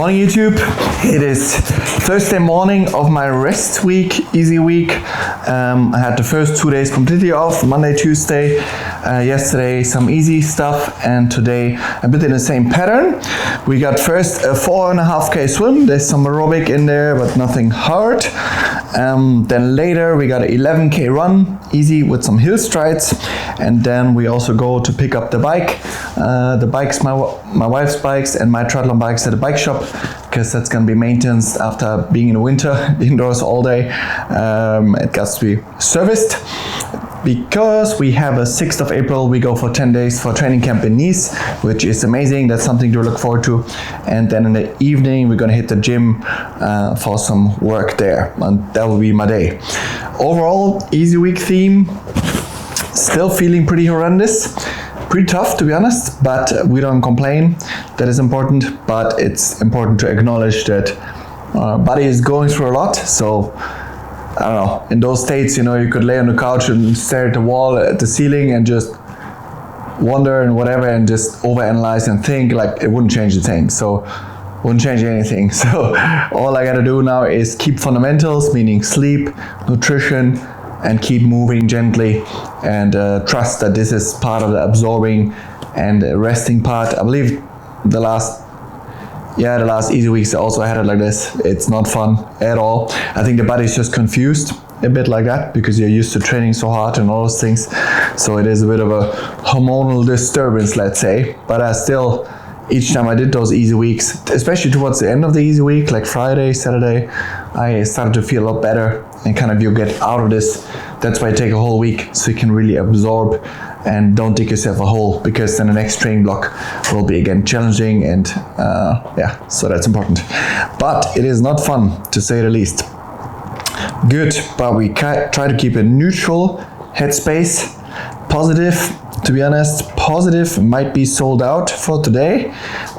morning, YouTube. It is Thursday morning of my rest week, easy week. I had the first 2 days completely off, Monday, Tuesday, yesterday some easy stuff, and today a bit in the same pattern. We got first a 4.5K swim, there's some aerobic in there, but nothing hard. Then later we got an 11K run, easy with some hill strides, and then we also go to pick up the bike. The bikes, my wife's bikes and my triathlon bikes at the bike shop, because that's gonna be maintenance after being in the winter indoors all day. It got to be serviced. Because we have a 6th of April, we go for 10 days for training camp in Nice, which is amazing. That's something to look forward to. And then in the evening, we're gonna hit the gym for some work there. And that will be my day. Overall, easy week theme. Still feeling pretty horrendous. Pretty tough, to be honest, but we don't complain. That is important, but it's important to acknowledge that our body is going through a lot. So I don't know, in those states, you know, you could lay on the couch and stare at the wall, at the ceiling, and just wonder and whatever, and just overanalyze and think, like, it wouldn't change a thing. So wouldn't change anything. So all I gotta do now is keep fundamentals, meaning sleep, nutrition, and keep moving gently, and trust that this is part of the absorbing and resting part. I believe the last easy weeks I also had it like this. It's not fun at all. I think the body's just confused a bit like that, because you're used to training so hard and all those things. So it is a bit of a hormonal disturbance, let's say. But I still, each time I did those easy weeks, especially towards the end of the easy week, like Friday, Saturday, I started to feel a lot better, and kind of you get out of this. That's why I take a whole week, so you can really absorb and don't dig yourself a hole, because then the next training block will be again challenging, and so that's important. But it is not fun, to say the least. Good, but we try to keep a neutral headspace, positive. To be honest, positive might be sold out for today,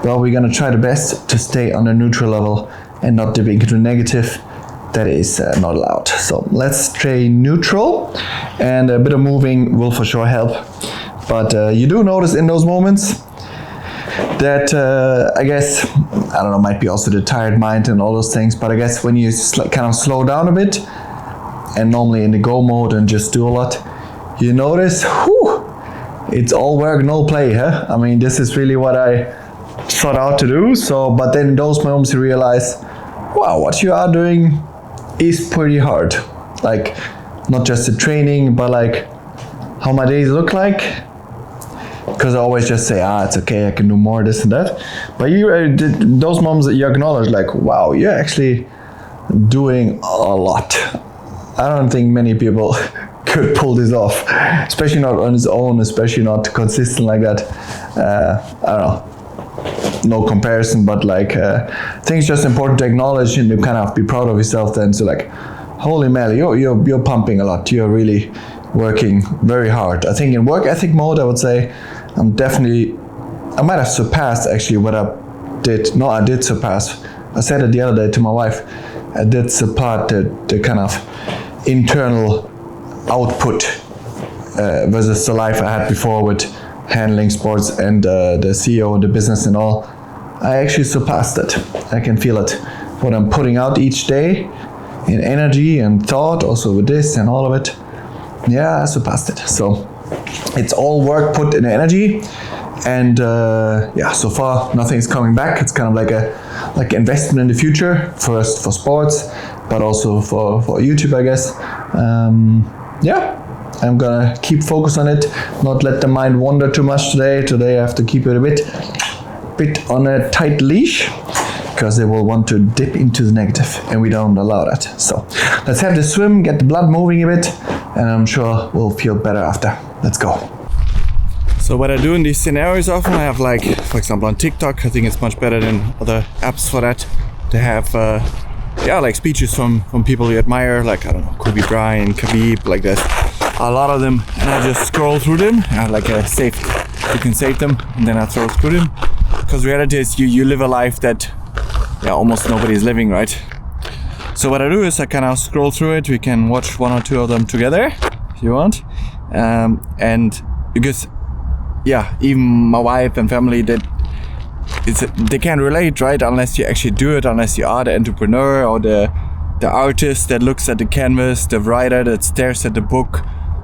but we're gonna try the best to stay on a neutral level and not dipping into negative. That is not allowed. So let's stay neutral, and a bit of moving will for sure help. But you do notice in those moments that I guess, I don't know, might be also the tired mind and all those things, but I guess when you kind of slow down a bit, and normally in the go mode and just do a lot, you notice, it's all work, no play, huh? I mean, this is really what I sought out to do. So, but then in those moments you realize, wow, what you are doing is pretty hard. Like, not just the training, but like how my days look like. Because I always just say, it's okay, I can do more, this and that. But those moments that you acknowledge, like, wow, you're actually doing a lot. I don't think many people could pull this off, especially not on its own, especially not consistent like that. I don't know. No comparison, but like I think it's just important to acknowledge and to kind of be proud of yourself then. So like, holy moly, you're pumping a lot. You're really working very hard. I think in work ethic mode, I would say I might have surpassed actually what I did. No, I did surpass. I said it the other day to my wife. I did surpass the kind of internal output versus the life I had before with handling sports and the CEO of the business and all. I actually surpassed it. I can feel it. What I'm putting out each day in energy and thought, also with this and all of it. Yeah, I surpassed it. So it's all work put in energy, and so far nothing's coming back. It's kind of like an investment in the future, first for sports, but also for YouTube, I guess. I'm gonna keep focus on it, not let the mind wander too much today. Today I have to keep it a bit on a tight leash, because they will want to dip into the negative, and we don't allow that. So let's have the swim, get the blood moving a bit, and I'm sure we'll feel better after. Let's go. So what I do in these scenarios often, I have, like, for example, on TikTok, I think it's much better than other apps for that, to have like speeches from people you admire, like, I don't know, Kobe Bryant, Khabib, like that. A lot of them, and I just scroll through them. I have like a save, you can save them, and then I throw through them. Because reality is you live a life that almost nobody's living, right? So what I do is I kind of scroll through it. We can watch one or two of them together if you want, and because even my wife and family, that they can't relate, right? Unless you actually do it, unless you are the entrepreneur or the artist that looks at the canvas, the writer that stares at the book.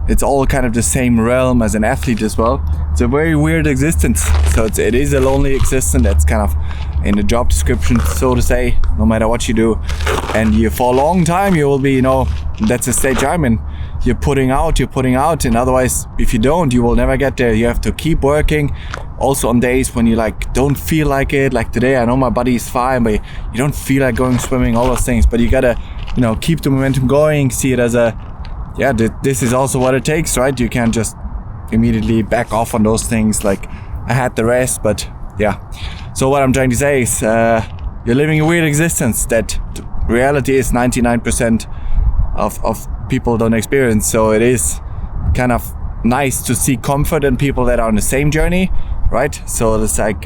It's all kind of the same realm as an athlete as well. It's a very weird existence. So it is a lonely existence. That's kind of in the job description, so to say, no matter what you do. And for a long time, you will be, you know, that's the stage I'm in. You're putting out, and otherwise, if you don't, you will never get there. You have to keep working. Also on days when you like don't feel like it, like today, I know my body is fine, but you don't feel like going swimming, all those things. But you gotta, you know, keep the momentum going, see it as this is also what it takes, right? You can't just immediately back off on those things like I had the rest, but yeah. So what I'm trying to say is you're living a weird existence that reality is 99% of people don't experience. So it is kind of nice to see comfort in people that are on the same journey, right? So it's like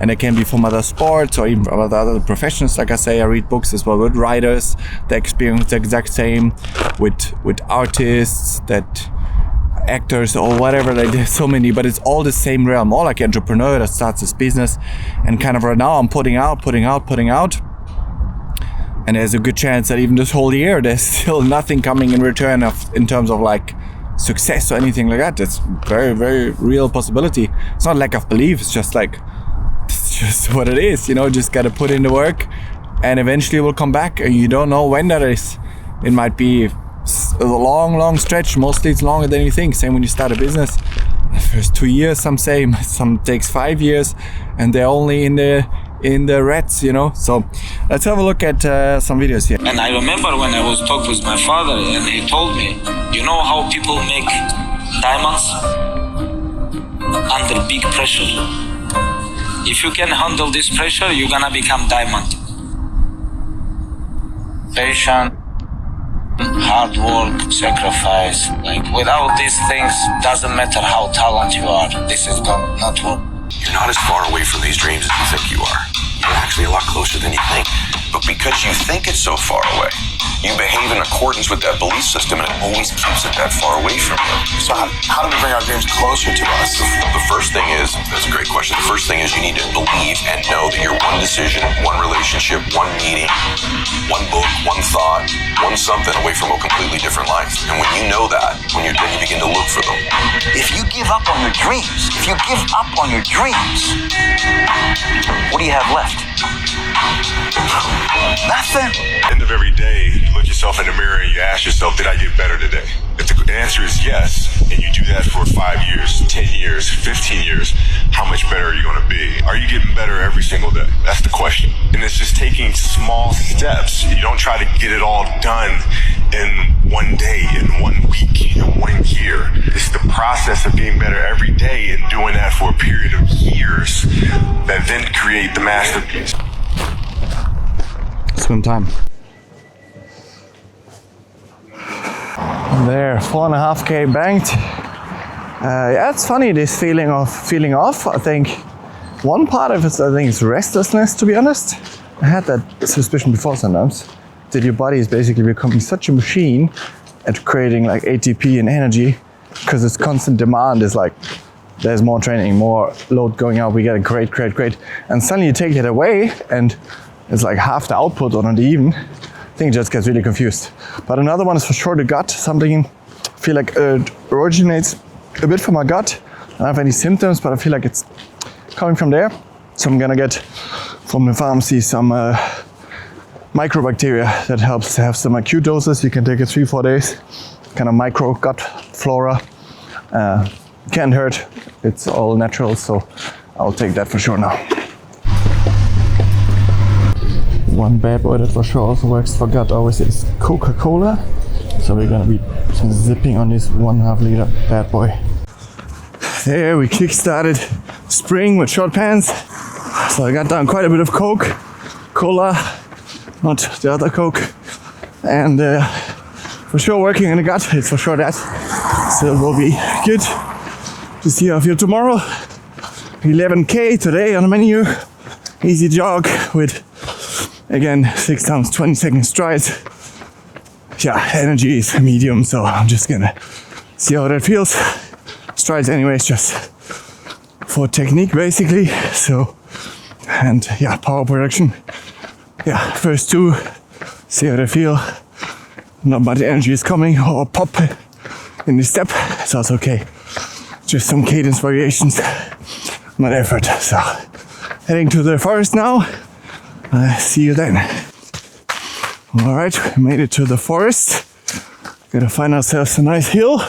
and it can be from other sports or even from other professions. Like I say, I read books as well with writers that experience the exact same, with artists, that actors or whatever. Like there's so many, but it's all the same realm. All like entrepreneur that starts his business, and kind of right now I'm putting out, and there's a good chance that even this whole year there's still nothing coming in return in terms of like success or anything like that. It's very, very real possibility. It's not lack of belief. It's just what it is, you know. Just gotta put in the work, and eventually it will come back. And you don't know when that is. It might be a long stretch. Mostly it's longer than you think. Same when you start a business. The first 2 years, some say, some takes 5 years, and they're only in the reds, you know. So let's have a look at some videos here. And I remember when I was talking with my father, and he told me, you know how people make diamonds under big pressure. If you can handle this pressure, you're gonna become diamond. Patient, hard work, sacrifice. Like without these things, doesn't matter how talented you are. This is not work. You're not as far away from these dreams as you think you are. You're actually a lot closer than you think. But because you think it's so far away, you behave in accordance with that belief system, and it always keeps it that far away from you. So how do we bring our dreams closer to us? The first thing is, that's a great question. The first thing is you need to believe and know that you're one decision, one relationship, one meeting, one book, one thought, one something away from a completely different life. And when you know that, then you begin to look for them. If you give up on your dreams, what do you have left? Nothing. End of every day, you look yourself in the mirror and you ask yourself, did I get better today? If the answer is yes, and you do that for 5 years, 10 years, 15 years, how much better are you going to be? Are you getting better every single day? That's the question. And it's just taking small steps. You don't try to get it all done in one day, in 1 week, in 1 year. It's the process of getting better every day and doing that for a period of years that then create the masterpiece. Swim time. There, 4.5K banked. Yeah, it's funny, this feeling of feeling off. I think one part of it, is restlessness, to be honest. I had that suspicion before sometimes, that your body is basically becoming such a machine at creating like ATP and energy, because its constant demand is like, there's more training, more load going out, we get a great. And suddenly you take that away and it's like half the output or not even. I think it just gets really confused. But another one is for sure the gut. Something I feel like originates a bit from my gut. I don't have any symptoms, but I feel like it's coming from there. So I'm gonna get from the pharmacy some microbacteria that helps to have some acute doses. You can take it 3-4 days. Kind of micro gut flora. Can't hurt. It's all natural, so I'll take that for sure now. One bad boy that for sure also works for gut always is Coca-Cola. So we're gonna be zipping on this 1.5 liter bad boy. There we kick-started spring with short pants. So I got down quite a bit of Cola, not the other Coke. And for sure working in the gut, it's for sure that. So it will be good to see how I feel tomorrow. 11K today on the menu. Easy jog with, again, 6 times 20 second strides. Yeah, energy is medium, so I'm just gonna see how that feels. Strides anyways, just for technique basically. So And yeah, power production. Yeah, first 2, see how they feel. Not much energy is coming or pop in the step, so it's okay. Just some cadence variations, not effort. So heading to the forest now. See you then. All right, we made it to the forest. Gotta find ourselves a nice hill,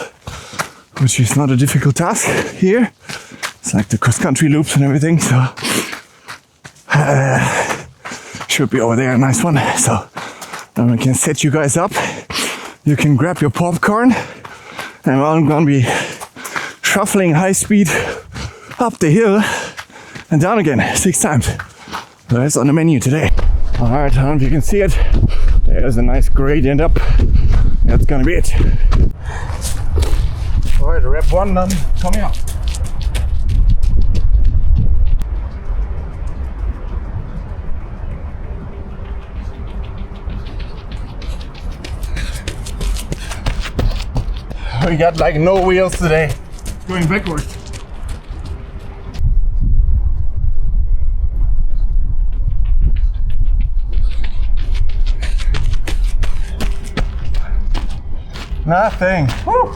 which is not a difficult task here. It's like the cross-country loops and everything, so should be over there, a nice one. So then we can set you guys up. You can grab your popcorn, and I'm gonna be shuffling high speed up the hill and down again 6 times. So that's on the menu today. All right, I don't know if you can see it. There's a nice gradient up. That's gonna be it. All right, rep 1 done, coming up. We got like no wheels today. Going backwards. Nothing. Woo.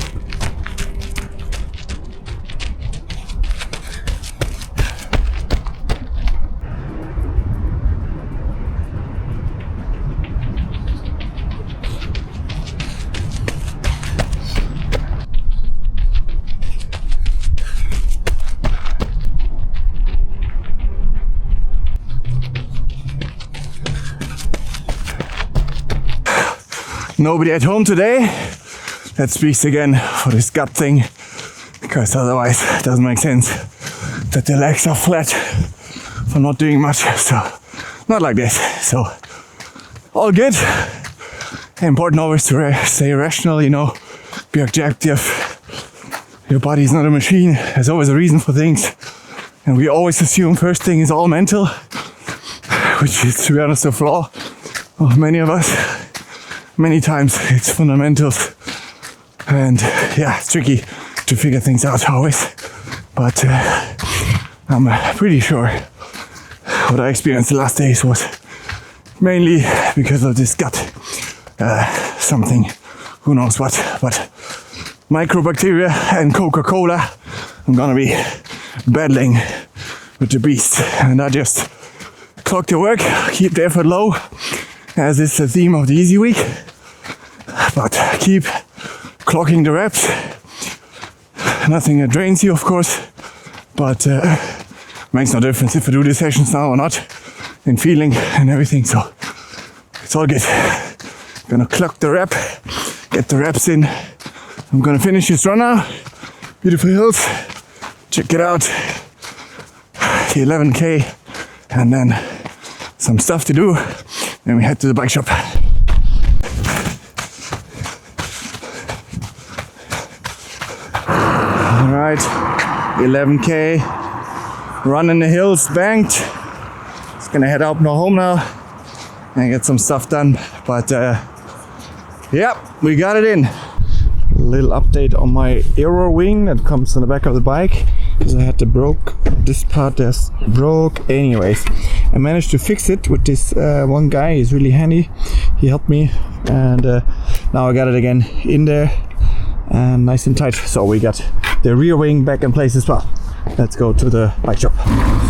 Nobody at home today. That speaks again for this gut thing, because otherwise it doesn't make sense that the legs are flat for not doing much. So not like this. So all good. Important always to stay rational, you know, be objective. Your body's not a machine. There's always a reason for things, and we always assume first thing is all mental, which is, to be honest, a flaw of many of us. Many times it's fundamentals, and yeah, it's tricky to figure things out always, but I'm pretty sure what I experienced the last days was mainly because of this gut something, who knows what, but microbacteria and Coca-Cola, I'm gonna be battling with the beast, and I just clock the work, keep the effort low, as is the theme of the easy week, but keep clocking the reps. Nothing that drains you, of course, but makes no difference if I do the sessions now or not, in feeling and everything, so it's all good. Gonna clock the rep, get the reps in. I'm gonna finish this run now. Beautiful hills, check it out. The 11K, and then some stuff to do. Then we head to the bike shop. Alright, 11K, run in the hills, banked. Just gonna head out home now and get some stuff done. But yeah, we got it in. A little update on my Aero wing that comes on the back of the bike, because I had this part that's broke. Anyways, I managed to fix it with this one guy. He's really handy. He helped me, and now I got it again in there and nice and tight. So we got the rear wing back in place as well. Let's go to the bike shop.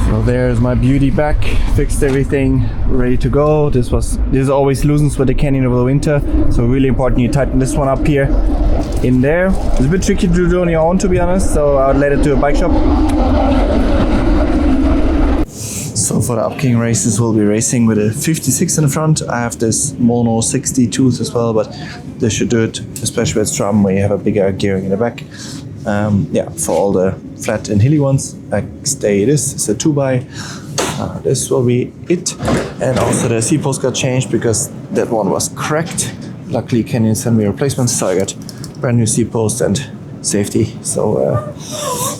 So there's my beauty back, fixed everything, ready to go. This always loosens with the canyon over the winter, so really important you tighten this one up here in there. It's a bit tricky to do on your own, to be honest, so I'll let it to a bike shop. So for the upcoming races, we'll be racing with a 56 in the front. I have this mono 62s as well, but this should do it, especially with Strum where you have a bigger gearing in the back. Yeah, for all the flat and hilly ones, I stay this. It's a 2x. This will be it. And also the seat post got changed because that one was cracked. Luckily Canyon sent me replacements, so I got brand new seat post and safety. So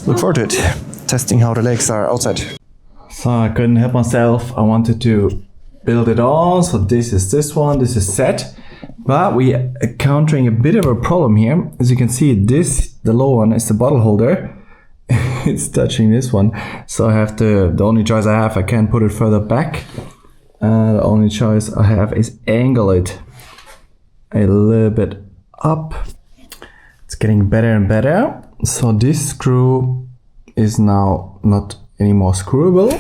look forward to it. Testing how the legs are outside. So I couldn't help myself. I wanted to build it all. So this is this one. This is set. But we are encountering a bit of a problem here. As you can see, the low one is the bottle holder, it's touching this one. So I have the only choice I have, I can't put it further back. The only choice I have is angle it a little bit up. It's getting better and better. So this screw is now not anymore screwable.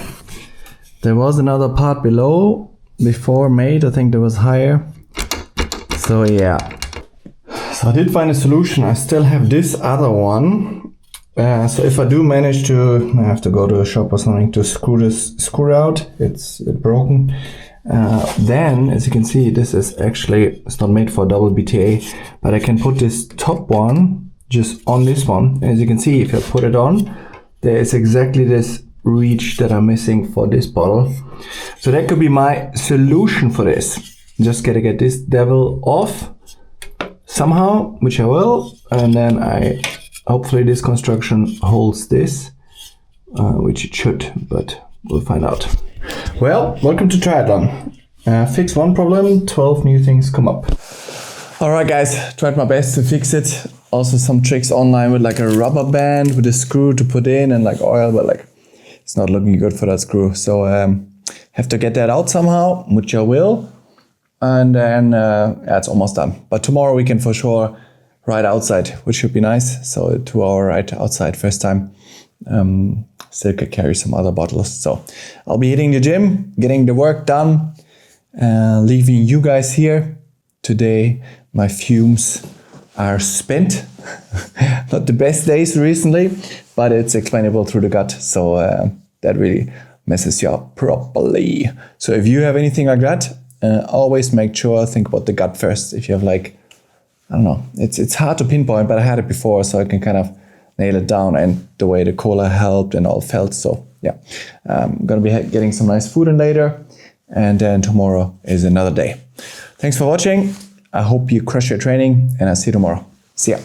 There was another part below before made, I think there was higher. So yeah. So I did find a solution. I still have this other one. So if I do manage to, I have to go to a shop or something to screw this screw out. It's broken. Then, as you can see, this is actually, it's not made for double BTA, but I can put this top one just on this one. As you can see, if I put it on, there is exactly this reach that I'm missing for this bottle. So that could be my solution for this. Just gotta get this devil off somehow, which I will, and then hopefully this construction holds this, which it should, but we'll find out. Well, welcome to Triathlon. Fix one problem, 12 new things come up. Alright guys, tried my best to fix it. Also some tricks online with like a rubber band with a screw to put in and like oil, but like it's not looking good for that screw. So have to get that out somehow, which I will. And then yeah, it's almost done. But tomorrow we can for sure ride outside, which should be nice. So a 2-hour ride outside, first time. Still could carry some other bottles. So I'll be hitting the gym, getting the work done, leaving you guys here. Today my fumes are spent. Not the best days recently, but it's explainable through the gut. So that really messes you up properly. So if you have anything like that, always make sure, think about the gut first. If you have like, I don't know, it's hard to pinpoint, but I had it before, so I can kind of nail it down, and the way the cola helped and all felt. So yeah, I'm gonna be getting some nice food in later, and then tomorrow is another day. Thanks for watching. I hope you crush your training, and I'll see you tomorrow. See ya.